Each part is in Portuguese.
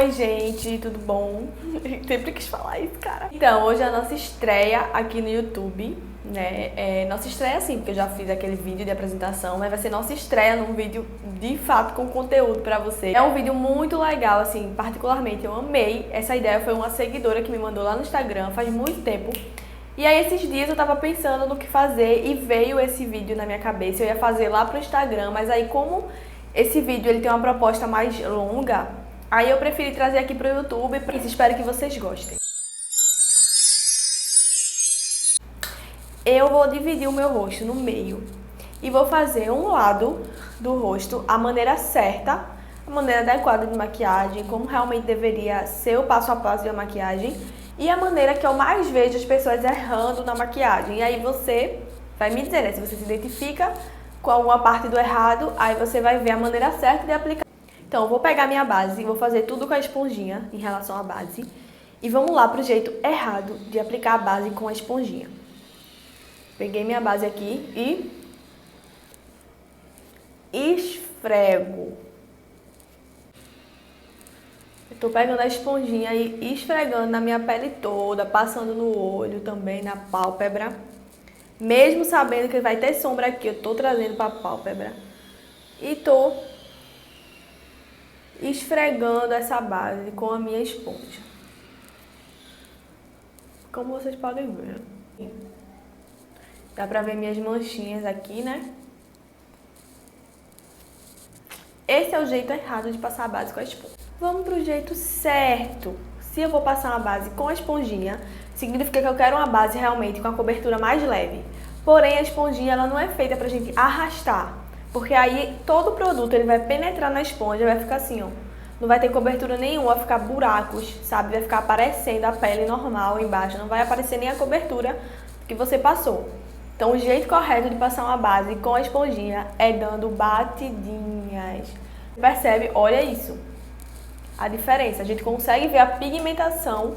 Oi, gente, tudo bom? Sempre quis falar isso, cara. Então, hoje é a nossa estreia aqui no YouTube, né? Nossa estreia sim, porque eu já fiz aquele vídeo de apresentação, mas vai ser nossa estreia num vídeo de fato com conteúdo pra você. É um vídeo muito legal, assim, particularmente eu amei. Essa ideia foi uma seguidora que me mandou lá no Instagram faz muito tempo. E aí esses dias eu tava pensando no que fazer e veio esse vídeo na minha cabeça. Eu ia fazer lá pro Instagram, mas aí como esse vídeo ele tem uma proposta mais longa, aí eu preferi trazer aqui pro YouTube. Espero que vocês gostem. Eu vou dividir o meu rosto no meio e vou fazer um lado do rosto a maneira certa, a maneira adequada de maquiagem, como realmente deveria ser o passo a passo da maquiagem. E a maneira que eu mais vejo as pessoas errando na maquiagem. E aí você vai me dizer, né? Se você se identifica com alguma parte do errado, aí você vai ver a maneira certa de aplicar. Então, eu vou pegar minha base, vou fazer tudo com a esponjinha em relação à base. E vamos lá pro jeito errado de aplicar a base com a esponjinha. Peguei minha base aqui e esfrego. Tô pegando a esponjinha e esfregando na minha pele toda, passando no olho também, na pálpebra. Mesmo sabendo que vai ter sombra aqui, eu tô trazendo pra pálpebra. E tô esfregando essa base com a minha esponja. Como vocês podem ver. Dá pra ver minhas manchinhas aqui, né? Esse é o jeito errado de passar a base com a esponja. Vamos pro jeito certo. Se eu vou passar uma base com a esponjinha, significa que eu quero uma base realmente com a cobertura mais leve. Porém, a esponjinha ela não é feita pra gente arrastar, porque aí todo o produto ele vai penetrar na esponja, vai ficar assim, ó. Não vai ter cobertura nenhuma, vai ficar buracos, sabe? Vai ficar aparecendo a pele normal embaixo, não vai aparecer nem a cobertura que você passou. Então, o jeito correto de passar uma base com a esponjinha é dando batidinhas. Percebe? Olha isso. A diferença, a gente consegue ver a pigmentação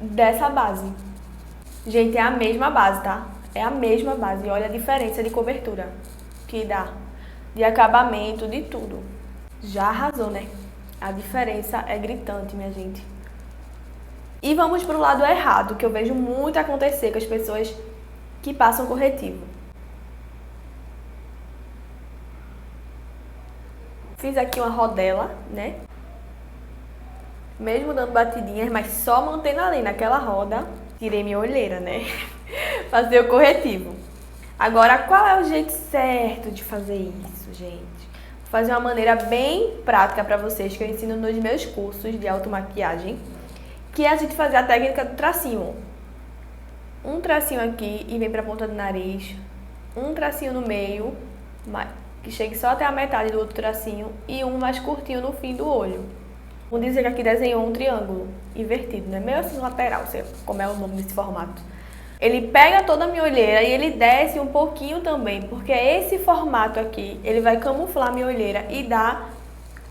dessa base. Gente, é a mesma base, tá? É a mesma base. E olha a diferença de cobertura que dá, de acabamento, de tudo. Já arrasou, né? A diferença é gritante, minha gente. E vamos pro lado errado, que eu vejo muito acontecer com as pessoas que passam corretivo. Fiz aqui uma rodela, né? Mesmo dando batidinhas, mas só mantendo ali naquela roda. Tirei minha olheira, né? Fazer o corretivo. Agora, qual é o jeito certo de fazer isso, gente? Vou fazer uma maneira bem prática pra vocês, que eu ensino nos meus cursos de automaquiagem, que é a gente fazer a técnica do tracinho. Um tracinho aqui e vem pra ponta do nariz. Um tracinho no meio, que chegue só até a metade do outro tracinho. E um mais curtinho no fim do olho. Vamos dizer que aqui desenhou um triângulo invertido, né? Meio assim lateral, sei como é o nome desse formato. Ele pega toda a minha olheira e ele desce um pouquinho também, porque esse formato aqui, ele vai camuflar a minha olheira e dar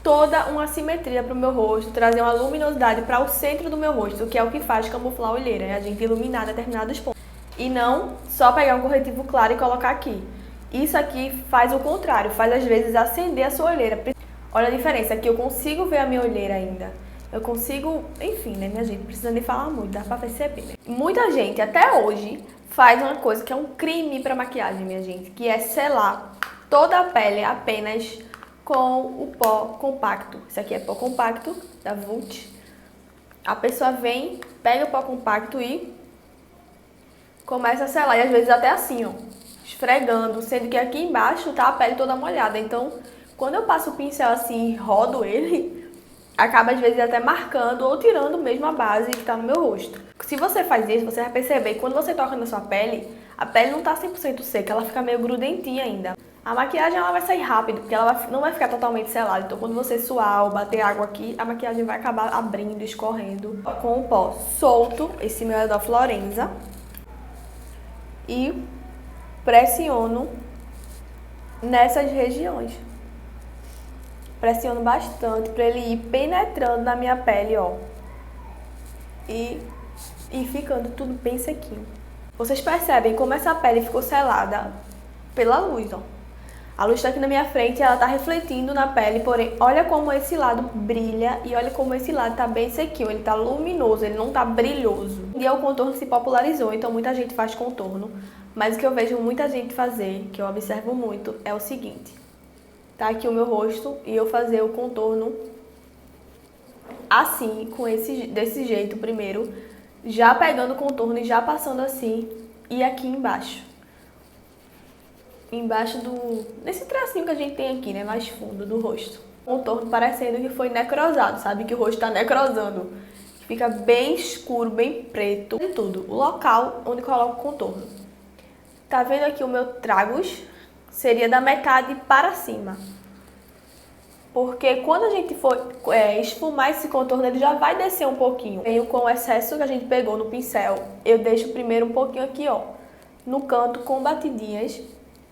toda uma simetria para o meu rosto, trazer uma luminosidade para o centro do meu rosto, que é o que faz camuflar a olheira, é a gente iluminar determinados pontos. E não só pegar um corretivo claro e colocar aqui. Isso aqui faz o contrário, faz às vezes acender a sua olheira. Olha a diferença, aqui eu consigo ver a minha olheira ainda. Eu consigo, enfim, né, minha gente, não precisa nem falar muito, dá pra perceber, né? Muita gente, até hoje, faz uma coisa que é um crime pra maquiagem, minha gente, que é selar toda a pele apenas com o pó compacto. Isso aqui é pó compacto da Vult. A pessoa vem, pega o pó compacto e começa a selar, e às vezes até assim, ó, esfregando, sendo que aqui embaixo tá a pele toda molhada, então quando eu passo o pincel assim e rodo ele, acaba às vezes até marcando ou tirando mesmo a base que tá no meu rosto. Se você faz isso, você vai perceber que quando você toca na sua pele, a pele não tá 100% seca, ela fica meio grudentinha ainda. A maquiagem ela vai sair rápido, porque ela não vai ficar totalmente selada. Então quando você suar ou bater água aqui, a maquiagem vai acabar abrindo, escorrendo. Com o pó solto, esse meu é da Florenza. E pressiono nessas regiões. Pressiono bastante para ele ir penetrando na minha pele, ó. E ficando tudo bem sequinho. Vocês percebem como essa pele ficou selada pela luz, ó. A luz tá aqui na minha frente e ela tá refletindo na pele, porém, olha como esse lado brilha e olha como esse lado tá bem sequinho, ele tá luminoso, ele não tá brilhoso. E o contorno se popularizou, então muita gente faz contorno, mas o que eu vejo muita gente fazer, que eu observo muito, é o seguinte. Tá aqui o meu rosto e eu fazer o contorno assim, desse jeito primeiro, já pegando o contorno e já passando assim, e aqui embaixo. Embaixo nesse tracinho que a gente tem aqui, né, mais fundo do rosto. O contorno parecendo que foi necrosado, sabe? Que o rosto tá necrosando. Fica bem escuro, bem preto, de tudo. O local onde coloco o contorno. Tá vendo aqui o meu tragus? Seria da metade para cima. Porque quando a gente for esfumar esse contorno, ele já vai descer um pouquinho. Venho com o excesso que a gente pegou no pincel. Eu deixo primeiro um pouquinho aqui, ó, no canto com batidinhas,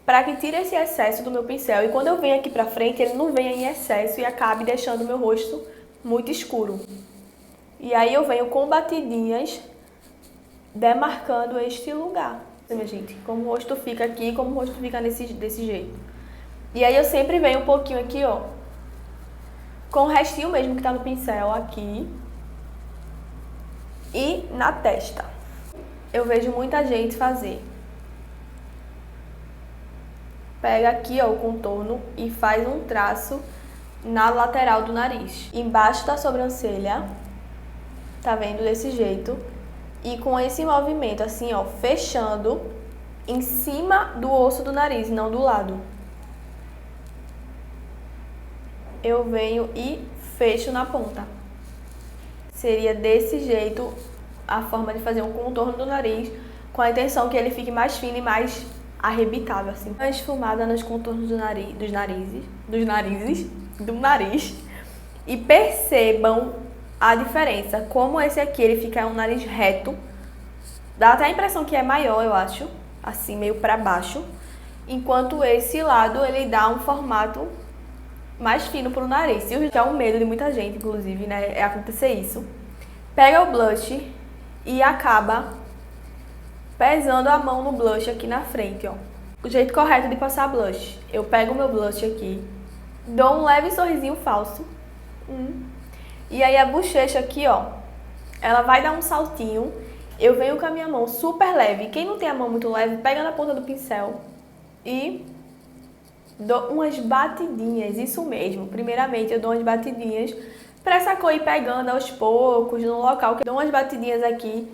para que tire esse excesso do meu pincel. E quando eu venho aqui pra frente, ele não venha em excesso e acabe deixando o meu rosto muito escuro. E aí eu venho com batidinhas, demarcando este lugar. Minha gente, como o rosto fica aqui, como o rosto fica desse jeito. E aí eu sempre venho um pouquinho aqui, ó, com o restinho mesmo que tá no pincel aqui. E na testa. Eu vejo muita gente fazer. Pega aqui, ó, o contorno e faz um traço na lateral do nariz. Embaixo da sobrancelha, tá vendo? Desse jeito. E com esse movimento, assim, ó, fechando em cima do osso do nariz, não do lado. Eu venho e fecho na ponta. Seria desse jeito a forma de fazer um contorno do nariz, com a intenção que ele fique mais fino e mais arrebitado, assim. Uma esfumada nos contornos do nariz. E percebam a diferença. Como esse aqui, ele fica um nariz reto. Dá até a impressão que é maior, eu acho. Assim, meio pra baixo. Enquanto esse lado, ele dá um formato mais fino pro nariz. Que é um medo de muita gente, inclusive, né? É acontecer isso. Pega o blush e acaba pesando a mão no blush aqui na frente, ó. O jeito correto de passar blush. Eu pego o meu blush aqui, dou um leve sorrisinho falso. E aí a bochecha aqui, ó, ela vai dar um saltinho. Eu venho com a minha mão super leve. Quem não tem a mão muito leve, pega na ponta do pincel e dou umas batidinhas, isso mesmo. Primeiramente eu dou umas batidinhas pra essa cor ir pegando aos poucos no local. Dou umas batidinhas aqui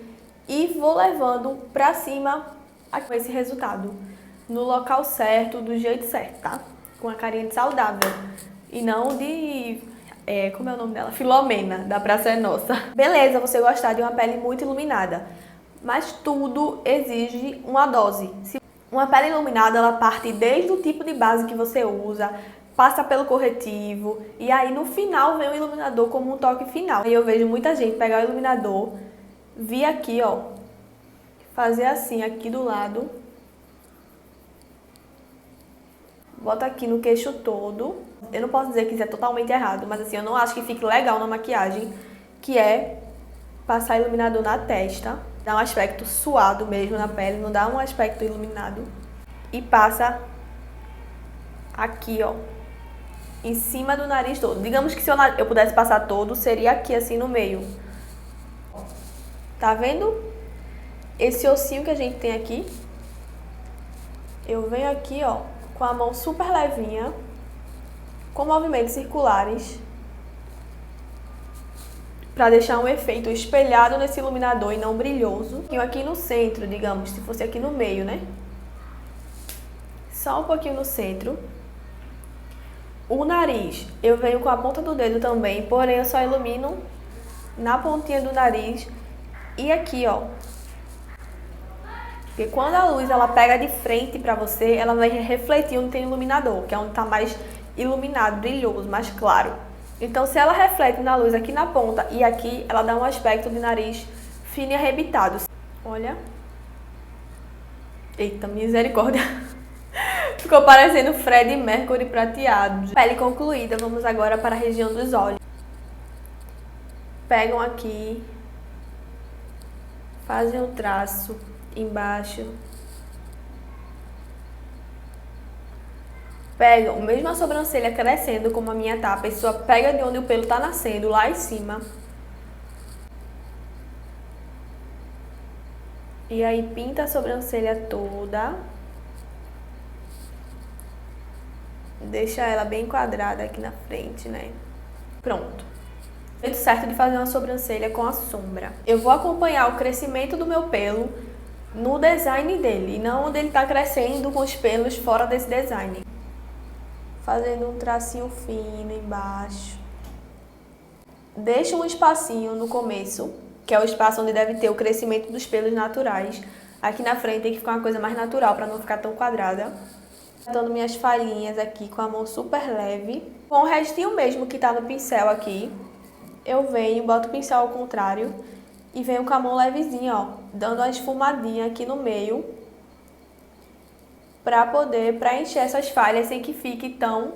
e vou levando pra cima com esse resultado. No local certo, do jeito certo, tá? Com a carinha de saudável. E não de... como é o nome dela? Filomena, da Praça é Nossa. Beleza, você gostar de uma pele muito iluminada. Mas tudo exige uma dose. Uma pele iluminada, ela parte desde o tipo de base que você usa, passa pelo corretivo, e aí no final vem o iluminador como um toque final. Aí eu vejo muita gente pegar o iluminador, vir aqui, ó, fazer assim, aqui do lado, bota aqui no queixo todo. Eu não posso dizer que isso é totalmente errado, mas assim, eu não acho que fique legal na maquiagem, que é passar iluminador na testa, dá um aspecto suado mesmo na pele, não dá um aspecto iluminado. E passa aqui, ó, em cima do nariz todo. Digamos que se eu pudesse passar todo, seria aqui, assim, no meio. Tá vendo? Esse ossinho que a gente tem aqui. Eu venho aqui, ó, com a mão super levinha, com movimentos circulares, pra deixar um efeito espelhado nesse iluminador e não brilhoso. E aqui no centro, digamos, se fosse aqui no meio, né? Só um pouquinho no centro. O nariz, eu venho com a ponta do dedo também, porém eu só ilumino na pontinha do nariz e aqui, ó. Porque quando a luz ela pega de frente pra você, ela vai refletir onde tem iluminador, que é onde tá mais iluminado, brilhoso, mais claro. Então, se ela reflete na luz aqui na ponta e aqui, ela dá um aspecto de nariz fino e arrebitado. Olha. Eita, misericórdia. Ficou parecendo Freddie Mercury prateado. Pele concluída, vamos agora para a região dos olhos. Pegam aqui, fazem um traço embaixo. Pega o mesmo a sobrancelha crescendo como a minha tá. A pessoa pega de onde o pelo tá nascendo, lá em cima. E aí pinta a sobrancelha toda. Deixa ela bem quadrada aqui na frente, né? Pronto. Jeito certo de fazer uma sobrancelha com a sombra. Eu vou acompanhar o crescimento do meu pelo no design dele, e não onde ele tá crescendo com os pelos fora desse design. Fazendo um tracinho fino embaixo. Deixa um espacinho no começo, que é o espaço onde deve ter o crescimento dos pelos naturais. Aqui na frente tem que ficar uma coisa mais natural para não ficar tão quadrada. Dando minhas falhinhas aqui com a mão super leve. Com o restinho mesmo que tá no pincel aqui, eu venho, boto o pincel ao contrário e venho com a mão levezinha, ó, dando uma esfumadinha aqui no meio para poder preencher essas falhas sem que fique tão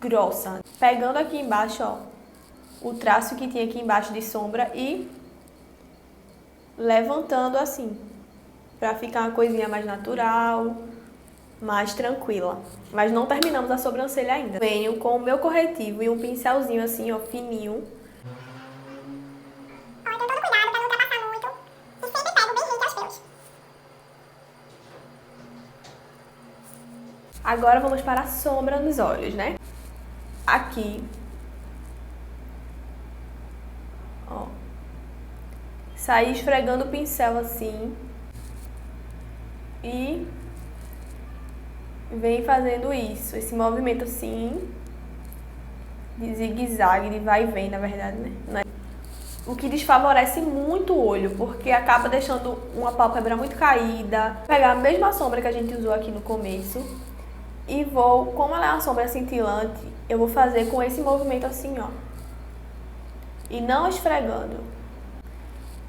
grossa. Pegando aqui embaixo, ó, o traço que tinha aqui embaixo de sombra e levantando assim, para ficar uma coisinha mais natural, mais tranquila. Mas não terminamos a sobrancelha ainda. Venho com o meu corretivo e um pincelzinho assim, ó, fininho. Ó, então todo cuidado pra não ultrapassar muito. E sempre pego bem rente aos pelos. Agora vamos para a sombra nos olhos, né? Aqui. Ó. Saí esfregando o pincel assim. E vem fazendo isso, esse movimento assim, de zigue-zague, de vai e vem, na verdade, né? O que desfavorece muito o olho, porque acaba deixando uma pálpebra muito caída. Vou pegar a mesma sombra que a gente usou aqui no começo e vou, como ela é uma sombra cintilante, eu vou fazer com esse movimento assim, ó. E não esfregando.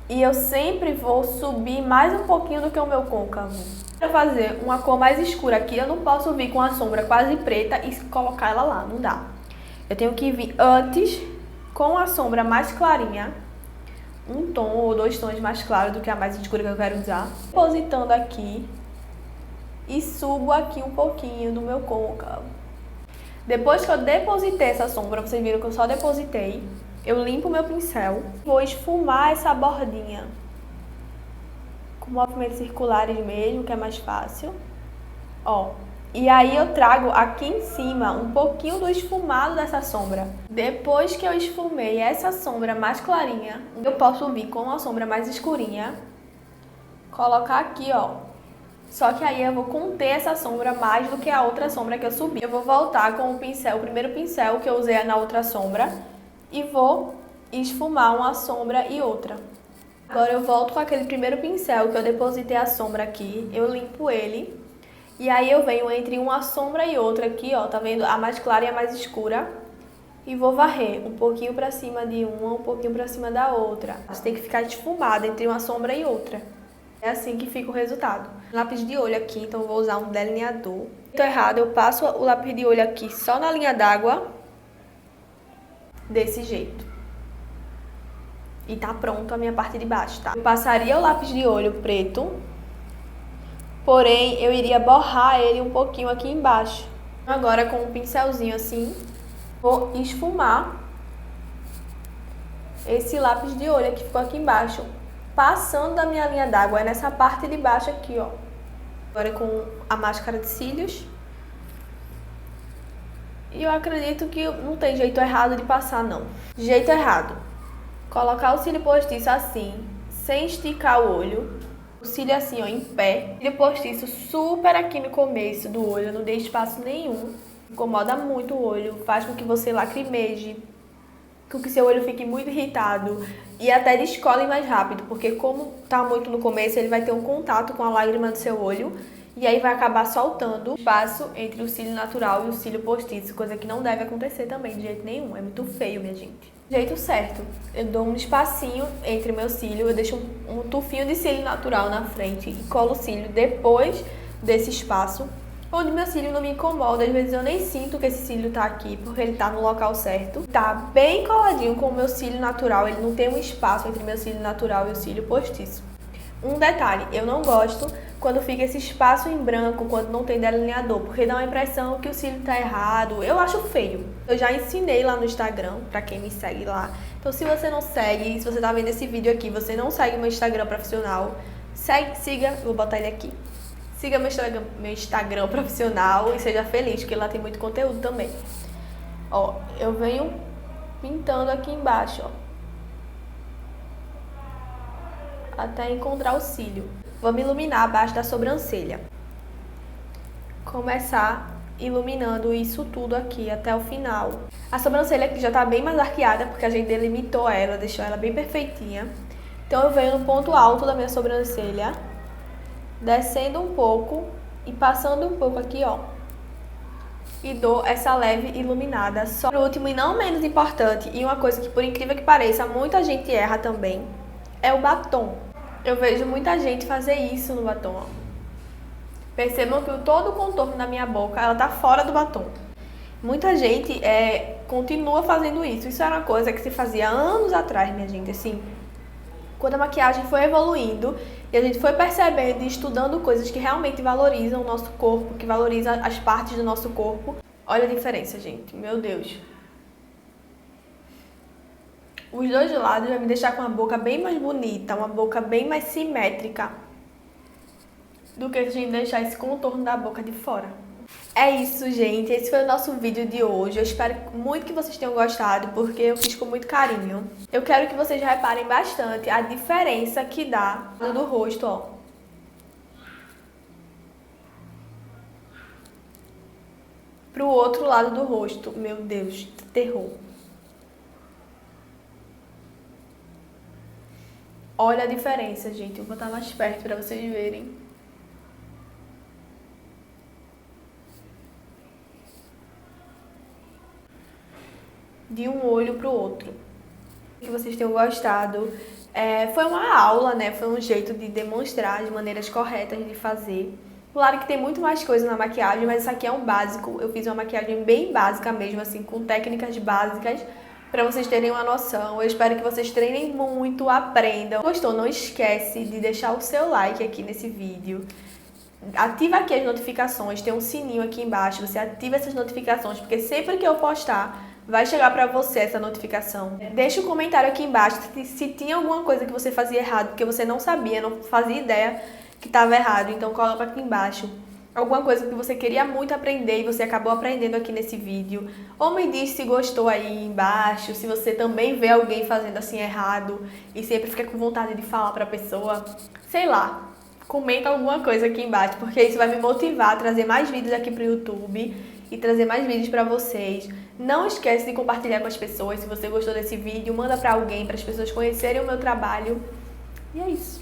E eu sempre vou subir mais um pouquinho do que o meu côncavo. Para fazer uma cor mais escura aqui, eu não posso vir com a sombra quase preta e colocar ela lá, não dá. Eu tenho que vir antes com a sombra mais clarinha, um tom ou 2 tons mais claros do que a mais escura que eu quero usar. Depositando aqui e subo aqui um pouquinho do meu côncavo. Depois que eu depositei essa sombra, vocês viram que eu só depositei, eu limpo o meu pincel, vou esfumar essa bordinha com movimentos circulares mesmo, que é mais fácil. Ó, e aí eu trago aqui em cima um pouquinho do esfumado dessa sombra. Depois que eu esfumei essa sombra mais clarinha, eu posso vir com uma sombra mais escurinha, colocar aqui, ó. Só que aí eu vou conter essa sombra mais do que a outra sombra que eu subi. Eu vou voltar com o pincel, o primeiro pincel que eu usei na outra sombra, e vou esfumar uma sombra e outra. Agora eu volto com aquele primeiro pincel que eu depositei a sombra aqui, eu limpo ele. E aí eu venho entre uma sombra e outra aqui, ó, tá vendo? A mais clara e a mais escura. E vou varrer um pouquinho pra cima de uma, um pouquinho pra cima da outra. Você tem que ficar esfumada entre uma sombra e outra. É assim que fica o resultado. Lápis de olho aqui, então eu vou usar um delineador. Se tô errado, eu passo o lápis de olho aqui só na linha d'água. Desse jeito. E tá pronto a minha parte de baixo, tá? Eu passaria o lápis de olho preto, porém eu iria borrar ele um pouquinho aqui embaixo. Agora com um pincelzinho assim, vou esfumar esse lápis de olho que ficou aqui embaixo, passando da minha linha d'água, é nessa parte de baixo aqui, ó. Agora com a máscara de cílios. E eu acredito que não tem jeito errado de passar, não. Jeito errado. Colocar o cílio postiço assim, sem esticar o olho. O cílio assim, ó, em pé. Cílio postiço super aqui no começo do olho, não dê espaço nenhum. Incomoda muito o olho, faz com que você lacrimeje, com que seu olho fique muito irritado e até descole mais rápido, porque como tá muito no começo, ele vai ter um contato com a lágrima do seu olho e aí vai acabar soltando o espaço entre o cílio natural e o cílio postiço, coisa que não deve acontecer também de jeito nenhum, é muito feio, minha gente. Jeito certo, eu dou um espacinho entre meu cílio, eu deixo um tufinho de cílio natural na frente e colo o cílio depois desse espaço, onde meu cílio não me incomoda, às vezes eu nem sinto que esse cílio tá aqui, porque ele tá no local certo. Tá bem coladinho com o meu cílio natural, ele não tem um espaço entre meu cílio natural e o cílio postiço. Um detalhe, eu não gosto quando fica esse espaço em branco, quando não tem delineador, porque dá uma impressão que o cílio tá errado. Eu acho feio. Eu já ensinei lá no Instagram, pra quem me segue lá. Então se você não segue, se você tá vendo esse vídeo aqui, você não segue meu Instagram profissional, siga, vou botar ele aqui. Siga meu Instagram profissional e seja feliz, porque lá tem muito conteúdo também. Ó, eu venho pintando aqui embaixo, ó, até encontrar o cílio. Vamos iluminar abaixo da sobrancelha. Começar iluminando isso tudo aqui até o final. A sobrancelha aqui já tá bem mais arqueada, porque a gente delimitou ela, deixou ela bem perfeitinha. Então eu venho no ponto alto da minha sobrancelha, descendo um pouco e passando um pouco aqui, ó. E dou essa leve iluminada. Só por último e não menos importante, e uma coisa que por incrível que pareça, muita gente erra também, é o batom. Eu vejo muita gente fazer isso no batom, ó. Percebam que todo o contorno da minha boca, ela tá fora do batom. Muita gente continua fazendo isso. Isso era uma coisa que se fazia anos atrás, minha gente, assim. Quando a maquiagem foi evoluindo e a gente foi percebendo e estudando coisas que realmente valorizam o nosso corpo, que valorizam as partes do nosso corpo. Olha a diferença, gente. Meu Deus. Os dois lados vai me deixar com uma boca bem mais bonita, uma boca bem mais simétrica do que a gente deixar esse contorno da boca de fora. É isso, gente. Esse foi o nosso vídeo de hoje. Eu espero muito que vocês tenham gostado, porque eu fiz com muito carinho. Eu quero que vocês reparem bastante a diferença que dá do rosto, ó. Pro outro lado do rosto. Meu Deus, terror. Olha a diferença, gente. Eu vou botar mais perto pra vocês verem. De um olho pro outro. Que vocês tenham gostado. Foi uma aula, né? Foi um jeito de demonstrar as maneiras corretas de fazer. Claro que tem muito mais coisa na maquiagem, mas isso aqui é um básico. Eu fiz uma maquiagem bem básica mesmo, assim, com técnicas básicas, pra vocês terem uma noção. Eu espero que vocês treinem muito, aprendam. Gostou? Não esquece de deixar o seu like aqui nesse vídeo. Ativa aqui as notificações, tem um sininho aqui embaixo, você ativa essas notificações, porque sempre que eu postar, vai chegar pra você essa notificação. Deixa um comentário aqui embaixo se tinha alguma coisa que você fazia errado, porque você não sabia, não fazia ideia que estava errado. Então coloca aqui embaixo alguma coisa que você queria muito aprender e você acabou aprendendo aqui nesse vídeo. Ou me diz se gostou aí embaixo, se você também vê alguém fazendo assim errado e sempre fica com vontade de falar pra pessoa. Sei lá. Comenta alguma coisa aqui embaixo, porque isso vai me motivar a trazer mais vídeos aqui pro YouTube e trazer mais vídeos pra vocês. Não esquece de compartilhar com as pessoas. Se você gostou desse vídeo, manda pra alguém, para as pessoas conhecerem o meu trabalho. E é isso.